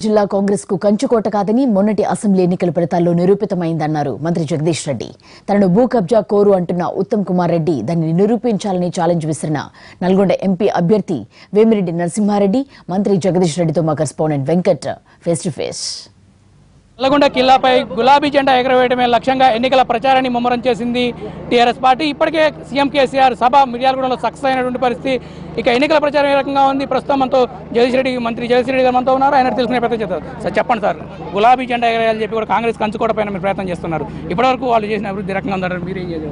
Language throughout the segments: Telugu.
జిల్లా కాంగ్రెస్ కు కంచుకోట కాదని మొన్నటి అసెంబ్లీ ఎన్నికల ఫలితాల్లో నిరూపితమైందన్నారు మంత్రి జగదీష్ రెడ్డి. తనను భూ కబ్జా కోరు అంటున్న ఉత్తమ్ కుమార్ రెడ్డి దాన్ని నిరూపించాలని ఛాలెంజ్ విసిరిన నల్గొండ ఎంపీ అభ్యర్థి వేమిరెడ్డి నరసింహారెడ్డి మంత్రి జగదీష్ రెడ్డితో మా correspondent Venkat face to face. Nalgonda కిల్లాపై గులాబీ జెండా ఎగరవేయడమే లక్ష్యంగా ఎన్నికల ప్రచారాన్ని ముమ్మరం చేసింది టీఆర్ఎస్ పార్టీ. ఇప్పటికే సీఎం కేసీఆర్ సభ మిర్యాలగూడలో సక్సెస్ అయినటువంటి పరిస్థితి. ఇక ఎన్నికల ప్రచారం ఏ రకంగా ఉంది? ప్రస్తుతం మనతో మంత్రి జగదీష్ రెడ్డి గారు మనతో ఉన్నారు. ఆయన తెలుసుకునే ప్రయత్నం చేస్తారు. సార్ చెప్పండి సార్, గులాబీ జెండా ఎగరేయాలని చెప్పి కూడా కాంగ్రెస్ కంచుకోట పైన మీరు ప్రయత్నం చేస్తున్నారు. ఇప్పటివరకు వాళ్ళు చేసిన అభివృద్ధి రకంగా ఉందంటారు, మీరు ఏం చేయాలి?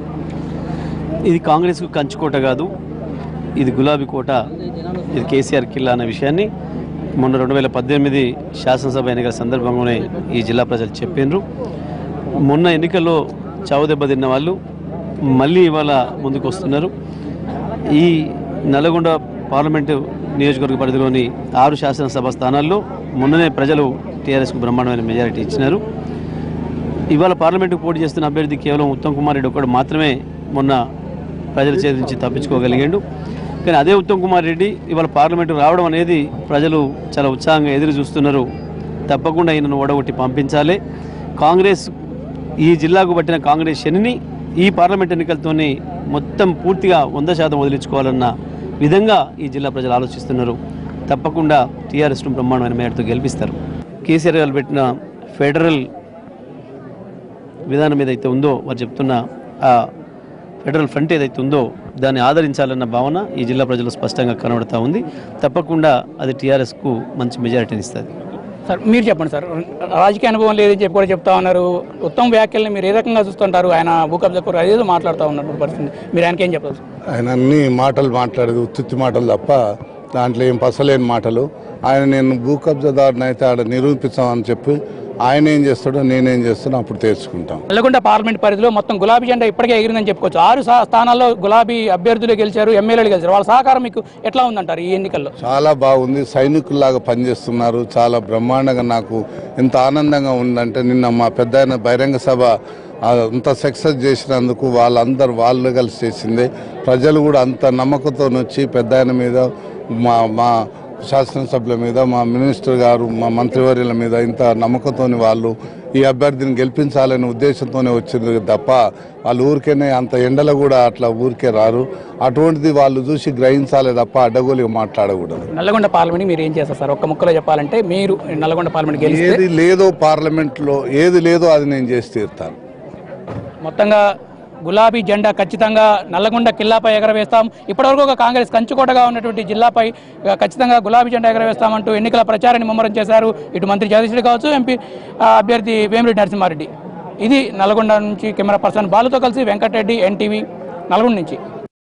ఇది కాంగ్రెస్కు కంచుకోట కాదు, ఇది గులాబీ కోట, ఇది కేసీఆర్ కిల్లా అనే విషయాన్ని మొన్న 2018 శాసనసభ ఎన్నికల సందర్భంలోనే ఈ జిల్లా ప్రజలు చెప్పినారు. మొన్న ఎన్నికల్లో చావు దెబ్బ తిన్న వాళ్ళు మళ్ళీ ఇవాళ ముందుకు వస్తున్నారు. ఈ నల్గొండ పార్లమెంటు నియోజకవర్గ పరిధిలోని 6 శాసనసభ స్థానాల్లో మొన్ననే ప్రజలు టీఆర్ఎస్కు బ్రహ్మాండమైన మెజారిటీ ఇచ్చినారు. ఇవాళ పార్లమెంటుకు పోటీ చేస్తున్న అభ్యర్థి కేవలం ఉత్తమ్ కుమార్ రెడ్డి ఒక్కడు మాత్రమే మొన్న ప్రజల చేతి నుంచి తప్పించుకోగలిగాడు. కానీ అదే ఉత్తమ్ కుమార్ రెడ్డి ఇవాళ పార్లమెంటు రావడం అనేది ప్రజలు చాలా ఉత్సాహంగా ఎదురు చూస్తున్నారు. తప్పకుండా ఈయనను ఓడగొట్టి పంపించాలి. కాంగ్రెస్ ఈ జిల్లాకు పట్టిన కాంగ్రెస్ శనిని ఈ పార్లమెంట్ ఎన్నికలతోనే మొత్తం పూర్తిగా 100% వదిలించుకోవాలన్న విధంగా ఈ జిల్లా ప్రజలు ఆలోచిస్తున్నారు. తప్పకుండా టీఆర్ఎస్ను బ్రహ్మాండమైన మేరతో గెలిపిస్తారు. కేసీఆర్ గారు పెట్టిన ఫెడరల్ విధానం ఏదైతే ఉందో, వారు చెప్తున్న ఆ ఫెడరల్ ఫ్రంట్ ఏదైతే ఉందో దాన్ని ఆదరించాలన్న భావన ఈ జిల్లా ప్రజలు స్పష్టంగా కనబడుతూ ఉంది. తప్పకుండా అది టీఆర్ఎస్కు మంచి మెజారిటీని ఇస్తుంది. సార్ మీరు చెప్పండి సార్, రాజకీయ అనుభవం లేదని చెప్పి కూడా చెప్తా ఉన్నారు. ఉత్తమ వ్యాఖ్యల్ని మీరు ఏ రకంగా చూస్తుంటారు? ఆయన భూ కబ్జా కోరు అదేదో మాట్లాడుతూ ఉన్నారు పరిస్థితి, మీరు ఆయనకేం చెప్తారు? ఆయన అన్ని మాటలు మాట్లాడేది ఉత్తుత్తి మాటలు తప్ప దాంట్లో ఏం పసలేని మాటలు. ఆయన నేను భూ కబ్జాదారుని అయితే ఆడ నిరూపిస్తామని చెప్పి ఆయన ఏం చేస్తాడో నేనేం చేస్తానో అప్పుడు తెలుసుకుంటాం. నల్లగొండ పార్లమెంట్ పరిధిలో మొత్తం గులాబీ జెండా ఇప్పటికే ఎగిరిందని చెప్పుకోవచ్చు. 6 స్థానాల్లో గులాబీ అభ్యర్థులు గెలిచారు, ఎమ్మెల్యేలు గెలిచారు. వాళ్ళ సహకారం మీకు ఎట్లా ఉందంటారు ఈ ఎన్నికల్లో? చాలా బాగుంది, సైనికుల్లాగా పనిచేస్తున్నారు. చాలా బ్రహ్మాండంగా నాకు ఎంత ఆనందంగా ఉందంటే నిన్న మా పెద్ద బహిరంగ సభ అంత సక్సెస్ చేసినందుకు వాళ్ళు కలిసి చేసిందే. ప్రజలు కూడా అంత నమ్మకంతో వచ్చి పెద్ద మీద మా శాసనసభ్యుల మీద, మా మినిస్టర్ గారు, మా మంత్రివర్యుల మీద ఇంత నమ్మకంతో వాళ్ళు ఈ అభ్యర్థిని గెలిపించాలనే ఉద్దేశంతోనే వచ్చింది తప్ప వాళ్ళు ఊరికేనే అంత ఎండలో కూడా అట్లా ఊరికే రారు. అటువంటిది వాళ్ళు చూసి గ్రహించాలి తప్ప అడ్డగోలుగా మాట్లాడకూడదు. నల్లగొండ పార్లమెంట్ మీరు ఏం చేస్తారు సార్? ఒక్క ముక్కలో చెప్పాలంటే మీరు నల్లగొండ పార్లమెంట్ ఏది లేదో పార్లమెంట్లో ఏది లేదో అది నేను చేసి తీరుతాను. మొత్తంగా గులాబీ జెండా ఖచ్చితంగా నల్లగొండ కిల్లాపై ఎగరవేస్తాం. ఇప్పటివరకు ఒక కాంగ్రెస్ కంచుకోటగా ఉన్నటువంటి జిల్లాపై ఖచ్చితంగా గులాబీ జెండా ఎగరవేస్తామంటూ ఎన్నికల ప్రచారాన్ని ముమ్మరం చేశారు ఇటు మంత్రి జగదీష్ రెడ్డి కావచ్చు, ఎంపీ అభ్యర్థి వేమిరెడ్డి నరసింహారెడ్డి. ఇది నల్గొండ నుంచి కెమెరా పర్సన్ బాలుతో కలిసి వెంకటరెడ్డి, ఎన్టీవీ, నల్గొండ నుంచి.